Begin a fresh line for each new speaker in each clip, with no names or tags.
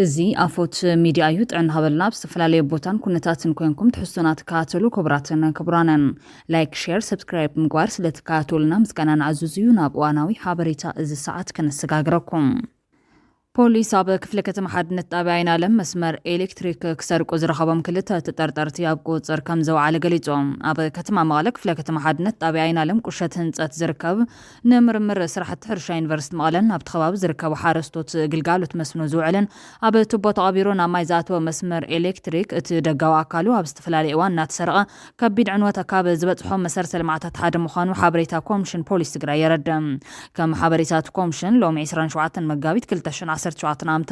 እዚ ኣፎት ሚድያ እዩ ጥዕና ሃበልና ብዝተፈላለየ ቦታን ኩነታትን ኮይንኩም ትሕዝቶና ትከታተሉ ክቡራትን ክቡራንን ላይክ ሼር ሰብስክራይብ ምግባር ስለትከታተሉና ምስጋና ንዕዝዝ እዩ ናብ እዋናዊ ሓበሬታ እዚ ሰዓት ከነሰጋግረኩም ፖሊስ ኣብ ክፍለ ከተማ ሓድነት ጣብያ ዓይናለም መስመር ኤሌክትሪክ ክሰርቁ ዝረኸቦም ክልተ ተጠርጠርቲ ኣብ ቁፅር ከም ዘውዓለ ገሊፆም ኣብ ከተማ መቐለ ክፍለ ከተማ ሓድነት ጣብያ ዓይናለም ቁሸት ህንፀት ዝርከብ ንምርምር ስራሕቲ ሕርሻ ዩኒቨርሲቲ መቐለን ኣብቲ ከባቢ ዝርከቡ ሓረስቶት ግልጋሎት መስኖ ዝውዕልን ኣብ ቱቦ ተቐቢሩ ናብ ማይ ዝኣተወ መስመር ኤሌክትሪክ እቲ ደጋዊ ኣካሉ ኣብ ዝተፈላለየ እዋን እናተሰረቐ ከቢድ ዕንወት ካብ ዝበፅሖም መሰረተ ልምዓታት ሓደ ምዃኑ ሓበሬታ ኮሚሽን ፖሊስ ትግራይ የረድእ ከም ሓበሬታት ኮሚሽን ሎሚ 27 መጋቢት 2017 ዓም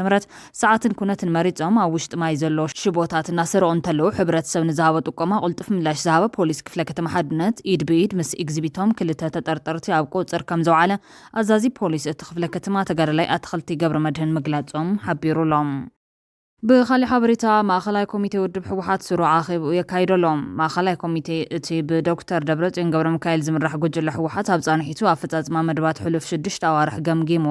ሰዓትን ኩነትን መሪፆም ኣብ ውሽጢ ማይ ዘሎ ሽቦታት እናሰረቑ እንተለዉ ሕብረተሰብ ንዝሃበ ጥቆማ ቁልጡፍ ምላሽ ዝሃበ ፖሊስ ክፍለ ከተማ ሓድነት ኢድ ብኢድ ምስ ኤግዚቢቶም ክልተ ተጠርጠርቲ ኣብ ቁፅር ከም ዘውዓለ ኣዛዚ ፖሊስ እቲ ክፍለ ከተማ ተጋዳላይ ኣትክልቲ ገብረ መድህን ምግላፆም ሓቢሩሎም ብኻሊ ሓበሬታ ማእኸላይ ኮሚቴ ውድብ ሕወሓት ስሩዕ ኣኼባ የካይደሎም ማእኸላይ ኮሚቴ እቲ ብዶክተር ደብረጽዮን ገብረ ሚካኤል ዝምራሕ ጉጅለ ሕወሓት ኣብ ጻንሒቱ ኣፈጻጽማ መደባት ሕሉፍ 6 ኣዋርሕ ገምጊሙ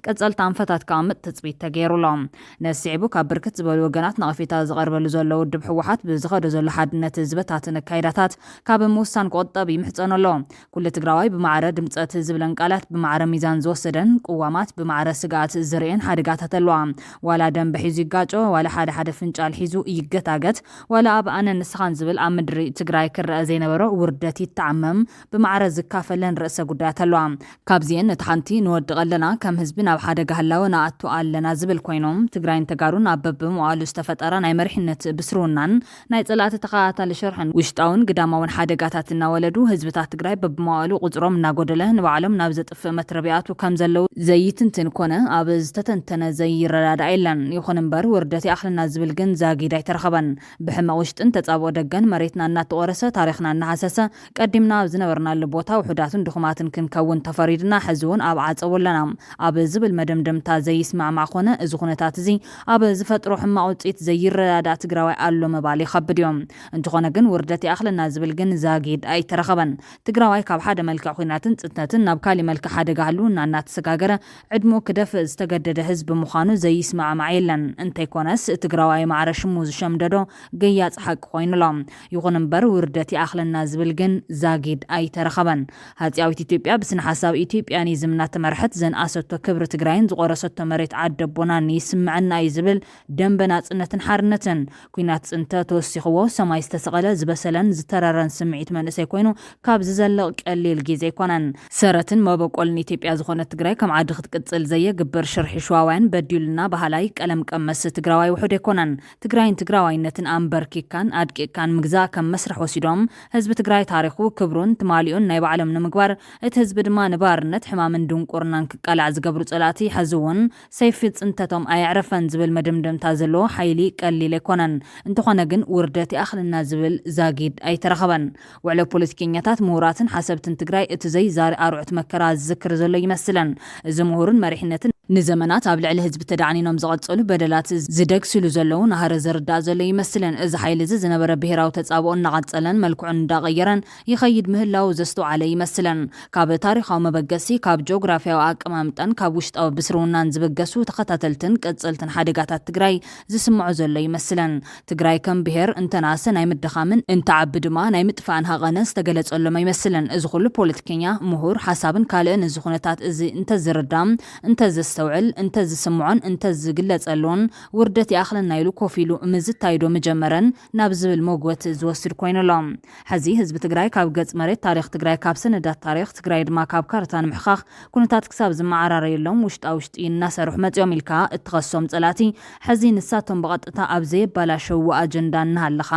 ቀጸልቲ ኣንፈታት ከኣምጥ ትጽቢት ተገይሩሎም ነሲዕቡ ካብ ብርክት ዝበሉ ወገናት ነቐፌታ ዝቐርበሉ ዘሎ ውድብ ሕወሓት ብዝኸደ ዘሎ ሓድነት ህዝብታትን ኣካይዳታት ካብ ምውሳን ክቆጠብ ይምሕጸነሎ ኩሉ ትግራዋይ ብማዕረ ድምፀት ዝብለን ቃላት ብማዕረ ሚዛን ዝወሰደን ቅዋማት ብማዕረ ስጋት ዝርአን ሓደጋታት ኣለዋ ዋላ ደም በሒዙ ይጋጮ ዋላ ሓደ ፍንጫል ሒዙ ይገታገት ዋላ ኣብ ኣነ ንስኻን ዝብል ኣብ ምድሪ ትግራይ ክረአ ዘይነበሮ ውርደት ይተዓመም ብማዕረ ዝካፈለን ርእሰ ጉዳያት ኣለዋ ካብዚአን እቲ ሓንቲ ንወድቕ ኣለና ከም ህዝቢ ናብ ሓደጋ ህላወ ንኣቱ ኣለና ዝብል ኮይኖም ትግራይን ተጋሩን ኣብ በብመዋእሉ ዝተፈጠረ ናይ መሪሕነት ብስርውናን ናይ ፀላእቲ ተኸታታሊ ሸርሕን ውሽጣውን ግዳማውን ሓደጋታት እናወለዱ ህዝብታት ትግራይ በብመዋእሉ ቁፅሮም እናጎደለ ንባዕሎም ናብ ዘጥፍእ መትረቢያቱ ከም ዘለው ዘይትንትን ኮነ ኣብ ዝተተንተነ ዘይረዳዳ የለን ይኹን እምበር ውርደት ኣኽልና ዝብል ግን ዛጊድ ኣይተረኸበን ብሕማቕ ውሽጥን ተጻብኦ ደገን መሬትና እናተቆረሰ ታሪኽና እናሃሰሰ ቀዲምና ኣብ ዝነበርናሉ ቦታ ውሑዳትን ድኹማትን ክንከውን ተፈሪድና ሕዚ እውን ኣብ ዓፀቡ ኣለና ኣብ ዝብል መደምደምታ ዘይስማዕማዕ ኮነ እዚ ኩነታት እዚ ኣብ ዝፈጥሮ ሕማቕ ውፅኢት ዘይረዳዳእ ትግራዋይ ኣሎ ምባል ይኸብድ እዮም እንተኾነ ግን ውርደት ኣኽልና ዝብል ግን ዛጊድ ኣይተረኸበን ትግራዋይ ካብ ሓደ መልክዕ ኩናትን ፅንተትን ናብ ካሊእ መልክዕ ሓደጋ ህልውና እናተሰጋገረ ዕድሞ ክደፍእ ዝተገደደ ህዝቢ ምዃኑ ዘይስማዕማዕ የለን እንተይኮነ ትግራዋይ ማዕረ ሽሙ ዝሸምደዶ ገያጽ ሓቂ ኮይኑሎም ይኹን እምበር ውርደት ኣኽለና ዝብል ግን ዛጊድ ኣይተረኸበን ሃጽያዊት ኢትዮጵያ ብስነ ሓሳብ ኢትዮጵያኒዝም እናተመርሐት ዘንኣሰቶ ክብሪ ትግራይን ዝቆረሰቶ መሬት ዓደቦናን ይስምዐና እዩ ዝብል ደንበ ናጽነትን ሓርነትን ኩናት ፅንተ ተወሲኽዎ ሰማይ ዝተሰቐለ ዝበሰለን ዝተረረን ስምዒት መንእሰይ ኮይኑ ካብ ዝዘልቕ ቀሊል ግዜ ኣይኮነን ሰረትን መበቆልን ኢትዮጵያ ዝኾነት ትግራይ ከም ዓዲ ክትቅፅል ዘየግብር ሽርሒ ሸዋውያን በዲሉና ባህላይ ቀለም ቀመስ ትግራዋይ ውሑድ ኣይኮነን ትግራይን ትግራዋይነትን ኣንበርኪካን ኣድቂካን ምግዛእ ከም መስርሕ ወሲዶም ህዝቢ ትግራይ ታሪኹ ክብሩን ትማሊኡን ናይ ባዕሎም ንምግባር እቲ ህዝቢ ድማ ንባርነት ሕማምን ድንቁርናን ክቃላዕ ዝገብሩ ጸላእቲ ሕዚ እውን ሰይፊ ፅንተቶም ኣይዕረፈን ዝብል መደምደምታ ዘለዎ ሓይሊ ቀሊል ኣይኮነን እንተኾነ ግን ውርደት ኣኽልና ዝብል ዛጊድ ኣይተረኸበን ውዕሎ ፖለቲከኛታት ምሁራትን ሓሰብትን ትግራይ እቲ ዘይዛሪ ኣርዑት መከራ ዝዝክር ዘሎ ይመስለን እዚ ምሁርን መሪሕነትን ንዘመናት ኣብ ልዕሊ ህዝቢ ተዳዕኒኖም ዝቐጸሉ በደላት ዝደግስሉ ዘለዉ ናሃረ ዘርዳእ ዘሎ ይመስለን እዚ ሓይሊ እዚ ዝነበረ ብሄራዊ ተጻብኦ እናቐጸለን መልክዑን እንዳቐየረን ይኸይድ ምህላው ዘስተውዓለ ይመስለን ካብ ታሪኻዊ መበገሲ ካብ ጂኦግራፊያዊ ኣቀማምጣን ካብ ውሽጣዊ ብስርውናን ዝበገሱ ተኸታተልትን ቀጸልትን ሓደጋታት ትግራይ ዝስምዑ ዘሎ ይመስለን ትግራይ ከም ብሄር እንተናሰ ናይ ምድኻምን እንተዓቢ ድማ ናይ ምጥፋእን ሃቐነ ዝተገለጸሎም ይመስለን እዚ ኩሉ ፖለቲከኛ ምሁር ሓሳብን ካልእን እዚ ኩነታት እዚ እንተዝርዳም እንተዘስተውዕል እንተዝስምዖን እንተዝግለጸሉን ውርደት ኣኽለና ኢሉ ኮፍ ኢሉ ምዝታይዶ መጀመረን ናብ ዝብል መግወት ዝወስድ ኮይኑሎም ሕዚ ህዝቢ ትግራይ ካብ ገጽ መሬት ታሪኽ ትግራይ ካብ ሰነዳት ታሪኽ ትግራይ ድማ ካብ ካርታ ንምሕኻኽ ኩነታት ክሳብ ዝመዓራረየሎም ውሽጢ እናሰርሑ መፅኦም ኢልካ እትኸሶም ጸላቲ ሕዚ ንሳቶም ብቐጥታ ኣብ ዘየባላሸው ኣጀንዳ እናሃለኻ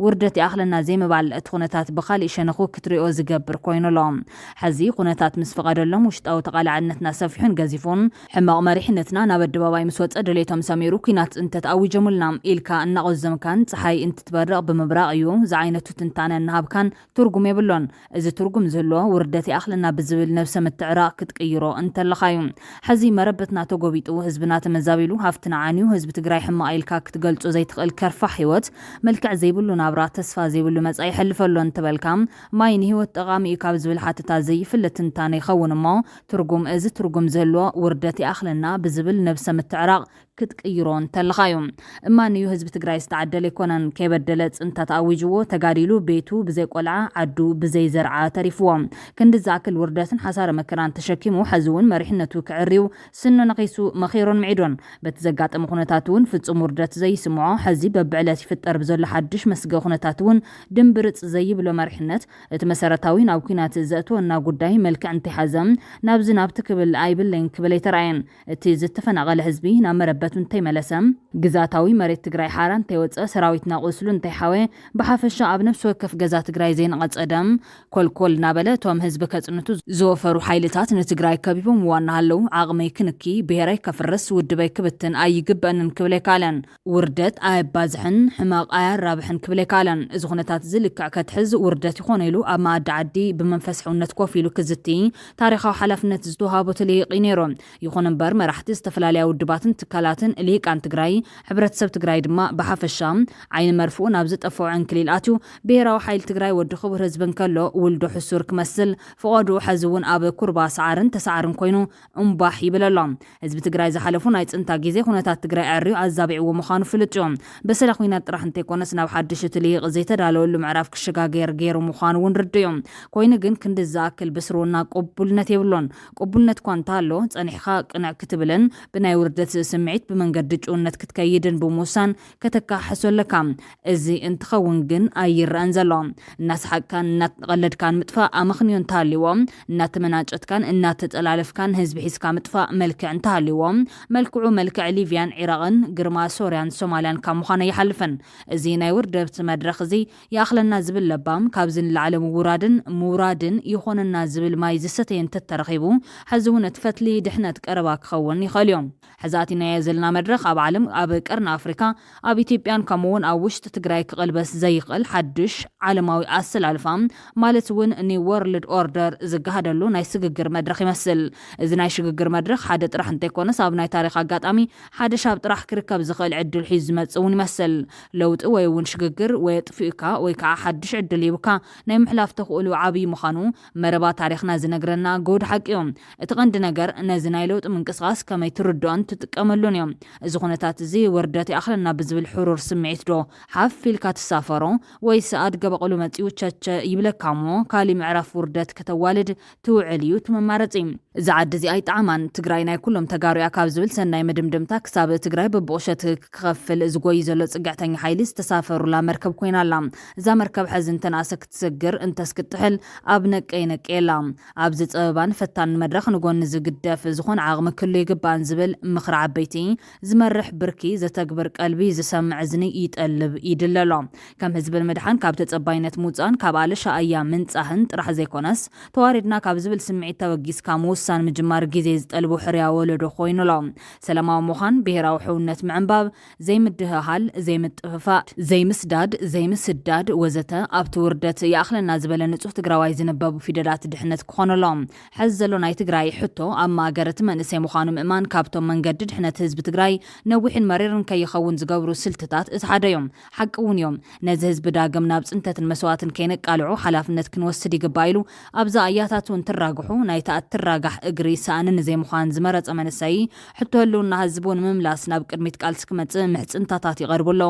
ውርደት ኣኽለና ዘይምባል እቲ ኩነታት ብኻሊእ ሸነኹ ክትሪኦ ዝገብር ኮይኑሎም ሕዚ ኩነታት ምስ ፈቐደሎም ውሽጣዊ ተቓላዕነትና ሰፊሑን ገዚፉን ሕማቕ መሪሕነትና ናብ ኣደባባይ ምስ ወፀ ድሌቶም ሰሚሩ ኩናት ፅንተት ኣዊጀሙልና ኢልካ እናቆዘምካን ፀሓይ እንትትበርቕ ብምብራቕ እዩ ዝዓይነቱ ትንታነ እናሃብካን ትርጉም የብሎን እዚ ትርጉም ዘለዎ ውርደት ኣኽልና ብዝብል ነብሰ ምትዕራቕ ክትቅይሮ እንተለኻ እዩ ሕዚ መረበትና ተጎቢጡ ህዝብና ተመዛቢሉ ሃፍትና ዓንዩ ህዝቢ ትግራይ ሕማቕ ኢልካ ክትገልጾ ዘይትኽእል ከርፋሕ ህይወት መልክዕ ዘይብሉ ናብራ ተስፋ ዘይብሉ መጻኢ ይሕልፈሎ እንትበልካ ማይ ንህይወት ጠቓሚ እዩ ካብ ዝብል ሓተታ ዘይፍለጥ ትንታነ ይኸውን እሞ ትርጉም እዚ ትርጉም ዘለዎ ውርደት ኣኽልና ብዝብል ነብሰ ምትዕራቕ ክትቅይሮን ተልኻዮም እማንዩ ህዝቢ ትግራይ ዝተዓደለ ይኮነን ከይበደለ ጽንታት ኣዊጅዎ ተጋዲሉ ቤቱ ብዘይ ቆልዓ ዓዱ ብዘይ ዘርዓ ተሪፍዎም ክንዲ ዝኣክል ውርደትን ሓሳረ መከራን ተሸኪሙ ሕዝውን መሪሕነቱ ክዕርዩ ስኑ ነኺሱ መኺሮን ምዒዶን በቲ ዘጋጠመ ኩነታት እውን ፍጹም ውርደት ዘይስምዖ ሕዚ በብዕለት ይፍጠር ብዘሎ ሓድሽ መስገ ኩነታት እውን ድንብርጽ ዘይብሎ መሪሕነት እቲ መሰረታዊ ናብ ኩናት ዘእትወና ጉዳይ መልክዕ እንተይሓዘም ናብዚ ናብቲ ክብል ኣይብለይን ክብል ኣይተረኣየን እቲ ዝተፈናቐለ ህዝቢ ናብ መረበቱ እንተይመለሰም ግዛታዊ መሬት ትግራይ ሓራ እንተይወፀ ሰራዊትና ቁስሉ እንተይሓወ ብሓፈሻ ኣብ ነፍሲ ወከፍ ገዛ ትግራይ ዘይንቐፀደም ኮልኮል ናበለ እቶም ህዝቢ ከጽንቱ ዝወፈሩ ሓይልታት ንትግራይ ከቢቦም ዋናሃለው ዓቕመይ ክንኪ ብሄራይ ከፍርስ ውድበይ ክብትን ኣይግበአንን ክብል ኣይካለን ውርደት ኣየባዝሕን ሕማቕ ኣያራብሕን ክብል ኣይካለን እዚ ኩነታት ዝልክዕ ከትሕዝ ውርደት ይኾነ ኢሉ ኣብ ማኣዲ ዓዲ ብመንፈስ ሕውነት ኮፍ ኢሉ ክዝቲ ታሪኻዊ ሓላፍነት ዝተዋሃቦ ተለይቂ ነይሮም ይኹን እምበር መራሕቲ ዝተፈላለያ ውድባትን ትካላትን ልሂቃን ትግራይ ሕብረተሰብ ትግራይ ድማ ብሓፈሻ ዓይኒ መርፍኡ ናብ ዝጠፍዖ ዕንክሊል ኣትዩ ብሄራዊ ሓይሊ ትግራይ ወዲ ክቡር ህዝቢ እንከሎ ውልዶ ሕሱር ክመስል ፍቐዱ ሕዚ እውን ኣብ ኩርባ ሰዓርን ተሰዓርን ኮይኑ እምባሕ ይብለሎ ህዝቢ ትግራይ ዝሓለፉ ናይ ጽንታ ግዜ ኩነታት ትግራይ ዕርዩ ኣዛቢዕዎ ምዃኑ ፍልጥ እዮም በሰላ ኩናት ጥራሕ እንተይኮነስ ናብ ሓድሽ ትልሂቕ ዘይተዳለወሉ ምዕራፍ ክሸጋገር ገይሩ ምዃኑ እውን ርድዮም ኮይኑ ግን ክንዲ ዝኣክል ብስሩና ቅቡልነት የብሎን ቅቡልነት እኳ እንተሃሎ ጸኒሕኻ ቅንዕ ክትብልን ብናይ ውርደት ስምዒት ብመንገዲ ጭውነት ክትከይድን ብምውሳን ከተካሕሰለካ እዚ እንትኸውን ግን ኣይረአን ዘሎ እናስሓቅካን እናተቐለድካን ምጥፋእ ኣመኽንዮ እንተሃልዎም እናተመናጨትካን እናተጠላለፍካን ህዝቢ ሒዝካ ምጥፋእ መልክዕ እንተሃልዎም መልክዑ መልክዕ ሊብያን ኢራቅን ግርማ ሶርያን ሶማልያን ካብ ምዃነ ይሓልፈን እዚ ናይ ውርደት መድረኽ እዚ ይኣኽለና ዝብል ለባም ካብዚ ንላዕለ ምውራድን ይኾነና ዝብል ማይ ዝሰተየ እንተተረኺቡ ሕዚ እውን እቲ ፈትሊ ድሕነት ቀረባ ክኸውን ይኽእል እዮም ሕዛቲናየ ዘለና መድረኽ ኣብ ዓለም ኣብ ቀርኒ ኣፍሪካ ኣብ ኢትዮጵያን ከምኡውን ኣብ ውሽጢ ትግራይ ክቕልበስ ዘይኽእል ሓድሽ ዓለማዊ ኣሰላልፋ ማለት እውን ኒው ወርልድ ኦርደር ዝገሃደሉ ናይ ስግግር መድረኽ ይመስል እዚ ናይ ሽግግር መድረኽ ሓደ ጥራሕ እንተይኮነስ ኣብ ናይ ታሪክ ኣጋጣሚ ሓደ ሻብ ጥራሕ ክርከብ ዝኽእል ዕድል ሒዙ ዝመጽእ እውን ይመስል ለውጢ ወይ እውን ሽግግር ወይ ጥፊኡካ ወይ ከዓ ሓድሽ ዕድል ይብካ ናይ ምሕላፍ ተኽእሉ ዓብዪ ምዃኑ መረባ ታሪክና ዝነግረና ጎድ ሓቂ እዮም እቲ ቀንዲ ነገር ነዚ ናይ ለውጢ ምንቅስቓስ ከመይ ትርድኦን ትጥቀመሉን እዮም እዚ ኩነታት እዚ ውርደት ይኣኽለና ብዝብል ሕሩር ስምዒት ዶ ሓፊልካ ትሳፈሮ ወይስ ኣድገ በቐሉ መፂኡ ቸቸ ይብለካ እሞ ካሊእ ምዕራፍ ውርደት ከተዋልድ ትውዕል እዩ ትመማረፂ እዚ ዓዲ እዚ ኣይጣዕማን ትግራይ ናይ ኩሎም ተጋሩያ ካብ ዝብል ሰናይ መድምድምታ ክሳብ ትግራይ በብቑሸት ክኸፍል ዝጎይ ዘሎ ጽጋዕተኛ ሓይሊ ዝተሳፈሩላ መርከብ ኮይናላ እዛ መርከብ ሕዚ እንተናእሰ ክትስግር እንተስክትሕል ኣብ ነቀይ ነቀየላ ኣብዚ ፀበባን ፈታን መድረኽ ንጎኒ ዝግደፍ ዝኾነ ዓቕሚ ክህሉ ይግባእን ዝብል ምኽሪ ዓበይቲ ዝመርሕ ብርኪ ዘተግብር ቀልቢ ዝሰምዕ እዝኒ ይጠልብ ይድለሎ ከም ህዝቢ ምድሓን ካብ ተጸባይነት ምውፃን ካብ ኣለሻ ኣያ ምንጻህን ጥራሕ ዘይኮነስ ተዋሪድና ካብ ዝብል ስምዒት ተበጊስካ ምውሳን ምጅማር ግዜ ዝጠልቡ ሕርያ ወለዶ ኮይኑሎ ሰላማዊ ምዃን ብሄራዊ ሕውነት ምዕንባብ ዘይምድህሃል ዘይምጥፍፋእ ዘይምስዳድ ዘይምስዳድ ወዘተ ኣብቲ ውርደት ይኣኽለና ዝበለ ንጹህ ትግራዋይ ዝነበቡ ፊደላት ድሕነት ክኾነሎም ሕዚ ዘሎ ናይ ትግራይ ሕቶ ኣብ ማእገረት መንእሰይ ምዃኑ ምእማን ካብቶም መንገዲ ድሕነት ህዝቢ ትግራይ ነዊሕን መሪርን ከይኸውን ዝገብሩ ስልትታት እቲ ሓደ እዮም ሓቂ እውን እዮም ነዚ ህዝቢ ዳግም ናብ ጽንተትን መስዋዕትን ከይነቃልዑ ሓላፍነት ክንወስድ ይግባእ ኢሉ ኣብዛ ኣያታት እውን ትራግሑ ናይታ እትራጋሕ እግሪ ሰኣንን ዘይምዃን ዝመረፀ መንእሰይ ሕቶ ህልውና ህዝቢ ንምምላስ ናብ ቅድሚት ቃልሲ ክመጽእ ምሕጽንታታት ይቐርብሎ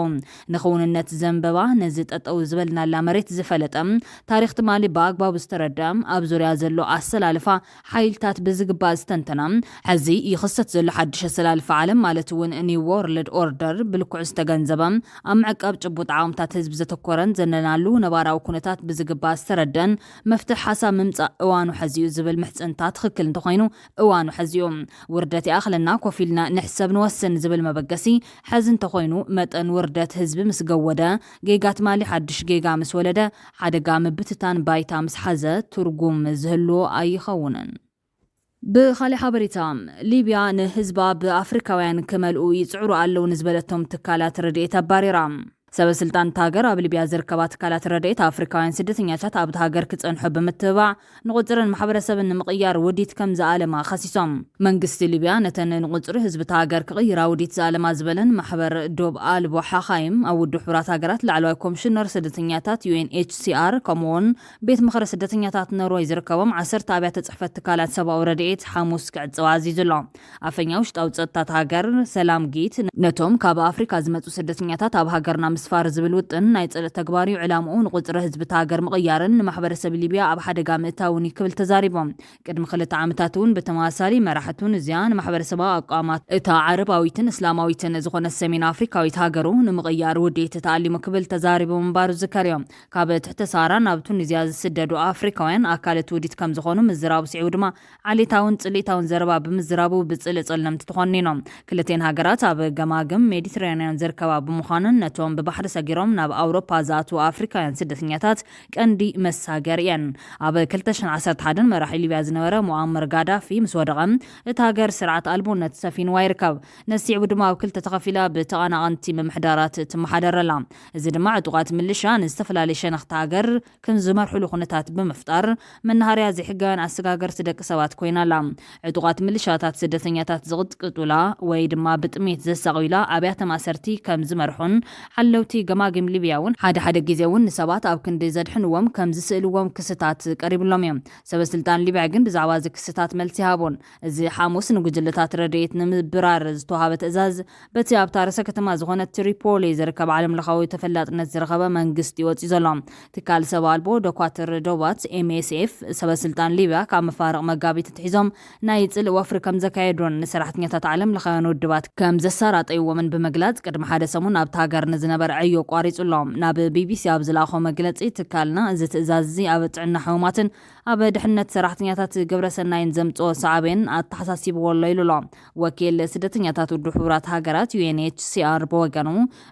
ንኽውንነት ዘንበባ ነዚ ጠጠው ዝበልናላ መሬት ዝፈለጠ ታሪክ ትማሊ ብኣግባቡ ዝተረድአ ኣብ ዙርያ ዘሎ ኣሰላልፋ ሓይልታት ብዝግባእ ዝተንተና ሕዚ ይኽሰት ዘሎ ሓድሽ ኣሰላልፋ ዓለም ማለት እውን ኒው ወርልድ ኦርደር ብልኩዕ ዝተገንዘበ ኣብ ምዕቃብ ጭቡጥ ዓቕምታት ህዝቢ ዘተኮረን ዘነናሉ ነባራዊ ኩነታት ብዝግባእ ዝተረድአን መፍትሒ ሓሳብ ምምጻእ እዋኑ ሕዚኡ ዝብል ምሕጽንታ ትኽክል እንተኾይኑ እዋኑ ሕዚኡ ውርደት ይኣኽለና ኮፍ ኢልና ንሕሰብ ንወስን ዝብል መበገሲ ሕዚ እንተኾይኑ መጠን ውርደት ህዝቢ ምስ ገወደ ጌጋ ትማሊ ሓድሽ ጌጋ ምስ ወለደ ሓደጋ ምብትታን ባይታ ምስ ሓዘ ትርጉም ዝህልዎ ኣይኸውንን ብኻሊእ ሓበሬታ ሊብያ ንህዝባ ብኣፍሪካውያን ክመልኡ ይጽዕሩ ኣለዉ ንዝበለቶም ትካላት ረድኤት ኣባሪራ ሰበስልጣን ታገር ኣብ ሊብያ ዝርከባት ካላት ረድኤት ኣፍሪካውያን ስደተኛታት ኣብ ሃገር ክጸንሑ ብምትባዕ ንቁጽርን ማሕበረሰብን ንምቕያር ውዲት ከም ዝኣለማ ኸሲሶም መንግስቲ ሊብያ ነተን ንቁጽሪ ህዝቢ ሃገር ክቕይራ ውዲት ዝኣለማ ዝበለን ማሕበር ዶብ ኣልቦ ሓኻይም ኣብ ውድብ ሕብራት ሃገራት ላዕለዋይ ኮሚሽነር ስደተኛታት UNHCR ከምኡውን ቤት ምኽሪ ስደተኛታት ኖርዌይ ዝርከቦም 10 ኣብያተ ጽሕፈት ትካላት ሰብኣዊ ረድኤት ሓሙስ ክዕጽዋ ኣዚዙሎ ኣፈኛ ውሽጣዊ ጸጥታት ሃገር ሰላም ጊት ነቶም ካብ ኣፍሪካ ዝመጹ ስደተኛታት ኣብ ሃገርና ምስፋር ዝብል ውጥን ናይ ጽልእ ተግባር ዕላምኡ ንቁጽሪ ህዝቢ ሃገር ምቕያርን ንማሕበረሰብ ሊብያ ኣብ ሓደጋ ምእታውን ይክብል ተዛሪቦም ቅድሚ 2 ዓመታት እውን ብተመሳሳሊ መራሕቱን እዚያን ማሕበረሰባዊ ኣቋማት እታ ዓረባዊትን እስላማዊትን ዝኾነ ሰሜን ኣፍሪካዊት ሃገሩ ንምቕያር ውዴት ተኣሊሙ ክብል ተዛሪቦም እምባሩ ዝከርዮም ካብ ትሕተ ሳራ ናብ ቱኒዝያ ዝስደዱ ኣፍሪካውያን ኣካለት ውዲት ከም ዝኾኑ ምዝራቡ ስዒቡ ድማ ዓሌታውን ጽልኢታውን ዘረባ ብምዝራቡ ብጽልእ ጸለምቲ ተኾኒኖም ክልቴን ሃገራት ኣብ ገማግም ሜዲትራንያን ዝርከባ ብምዃንን ነቶም ብባሕሪ ሰጊሮም ናብ ኣውሮፓ ዝኣትዉ ኣፍሪካውያን ስደተኛታት ቀንዲ መሳገር እየን ኣብ 2011 መራሒ ሊብያ ዝነበረ ሙአመር ጋዳፊ ምስ ወደቐ እቲ ሃገር ስርዓት ኣልቦነት ሰፊንዋ ይርከብ ነሲዕቡ ድማ ኣብ ክልተ ተኸፊላ ብተቐናቐንቲ ምምሕዳራት ትመሓደረላ እዚ ድማ ዕጡቓት ምልሻ ንዝተፈላለየ ሸነኽቲ ሃገር ክንዝመርሕሉ ኩነታት ብምፍጣር መናሃርያ ዘይሕጋውያን ኣሰጋገርቲ ደቂ ሰባት ኮይናላ ዕጡቓት ምልሻታት ስደተኛታት ዝቕጥቅጡላ ወይ ድማ ብጥሜት ዘሳቒላ ኣብያተ ማሰርቲ ከም ዝመርሑን ሓለውቲ ገማግም ሊብያ እውን ሓደ ግዜ እውን ንሰባት ኣብ ክንዲ ዘድሕንዎም ከም ዝስእልዎም ክስታት ቀሪብሎም እዮም ሰበስልጣን ሊብያ ግን ብዛዕባ እዚ ክስታት መልሲ ሃቡን እዚ ሓሙስ ንጉጅለታት ረድኤት ንምብራር ዝተዋሃበ ትእዛዝ በቲ ኣብታ ርእሰ ከተማ ዝኾነት ትሪፖሊ ዝርከብ ዓለም ለኻዊ ተፈላጥነት ዝረኸበ መንግስቲ ይወፅኡ ዘሎ ትካል ሰብ ኣልቦ ዶኳትር ዶባት MSF ሰበስልጣን ሊብያ ካብ መፋርቕ መጋቢት ትሒዞም ናይ ጽልእ ወፍሪ ከም ዘካየዱን ንሰራሕተኛታት ዓለም ለኻውያን ውድባት ከም ዘሰራጠይዎምን ብምግላጽ ቅድሚ ሓደ ሰሙን ኣብታ ሃገር ንዝነበረ ዕዮ ቋሪጹሎም ናብ BBC ኣብ ዝለኣኾ መግለጺ ትካልና እዚ ትእዛዝ ኣብ ጥዕና ሕሙማትን ኣብ ድሕነት ሰራሕተኛታት ግብረሰናይን ዘምጽኦ ሰዓብን ኣተሓሳሲብዎ ኣሎ ኢሉሎ ወኪል ስደተኛታት ውድብ ሕብራት ሃገራት UNHCR ብወገኑ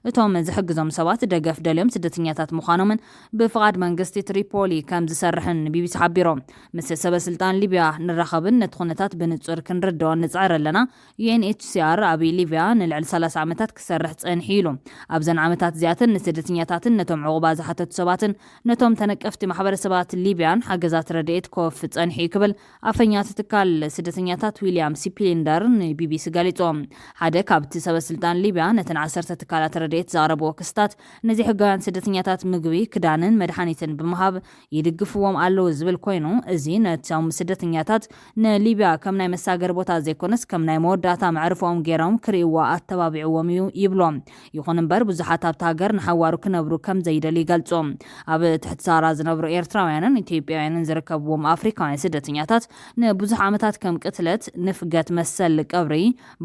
እቶም ዝሕግዞም ሰባት ደገፍ ደልዮም ስደተኛታት ምዃኖምን ብፍቓድ መንግስቲ ትሪፖሊ ከም ዝሰርሕን BBC ሓቢሮም ምስ ሰበስልጣን ሊብያ ንራኸብን ነቲ ኩነታት ብንጹር ክንርድኦ ንጽዕር ኣለና UNHCR ኣብ ሊብያ ንልዕሊ 30 ዓመታት ክሰርሕ ጸንሒ ኢሉ ኣብዘን ዓመታት እዚኣትን ንስደተኛታትን ነቶም ዕቑባ ዝሓተቱ ሰባትን ነቶም ተነቀፍቲ ማሕበረሰባት ሊብያን ሓገዛት ረድኤት ኮፍ ጸንሒ ክብል ኣፈኛት ትካል ስደተኛታት ዊልያም ሲፒሊንደር ንቢቢሲ ገሊጾም ሓደ ካብቲ ሰበስልጣን ሊብያ ነተን 10 ትካላት ረድኤት ዘቕረብዎ ክስታት ነዚ ሕጋውያን ስደተኛታት ምግቢ ክዳንን መድሓኒትን ብምሃብ ይድግፍዎም ኣለዉ ዝብል ኮይኑ እዚ ነቶም ስደተኛታት ንሊብያ ከም ናይ መሳገር ቦታ ዘይኮነስ ከም ናይ መወዳእታ መዕርፎም ገይሮም ክርእይዎ ኣተባቢዕዎም እዩ ይብሎም ይኹን እምበር ብዙሓት ኣብቲ ሃገር ንሓዋሩ ክነብሩ ከም ዘይደልዩ ይገልጾም ኣብ ትሕቲ ሳራ ዝነብሩ ኤርትራውያንን ኢትዮጵያውያንን ዝርከብዎም ኣፍሪካውያን ስደተኛታት ንብዙሕ ዓመታት ከም ቅትለት ንፍገት መሰል ቀብሪ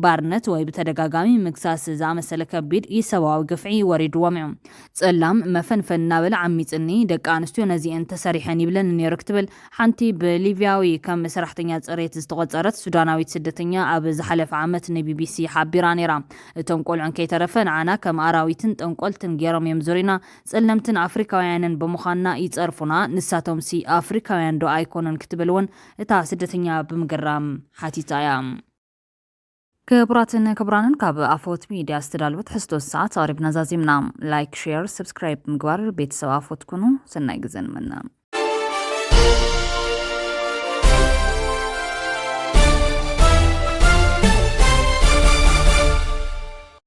ባርነት ወይ ብተደጋጋሚ ምግሳስ ዝኣመሰለ ከቢድ ኢሰብኣዊ ግፍዒ ወሪድዎም እዮም ጸላም መፈንፈን እናበለ ዓሚፅኒ ደቂ ኣንስትዮ ነዚአን ተሰሪሐን ይብለን ነይሩ ክትብል ሓንቲ ብሊብያዊ ከም ሰራሕተኛ ጽሬት ዝተቆጸረት ሱዳናዊት ስደተኛ ኣብ ዝሓለፈ ዓመት ንቢቢሲ ሓቢራ ነይራ እቶም ቆልዑን ከይተረፈ ንዓና ከም ኣራዊትን ጠንቆልትን ገይሮም እዮም ዙሪና ጸለምትን ኣፍሪካውያንን ብምዃንና ይጸርፉና ንሳቶም ሲ ኣፍሪካውያን ዶ ኣይኮኑን ክትብል እውን እታ ስደተኛ ብምግራም ሓቲታ እያ ክቡራንን ካብ ኣፎት ሚድያ ዝተዳልወት ሕስቶት ሰዓት ኣቕሪብና ዛዚምና ላይክ ሼር ሰብስክራይብ ምግባር ቤተሰብ ኣፎት ኩኑ ሰናይ ግዜ ንመና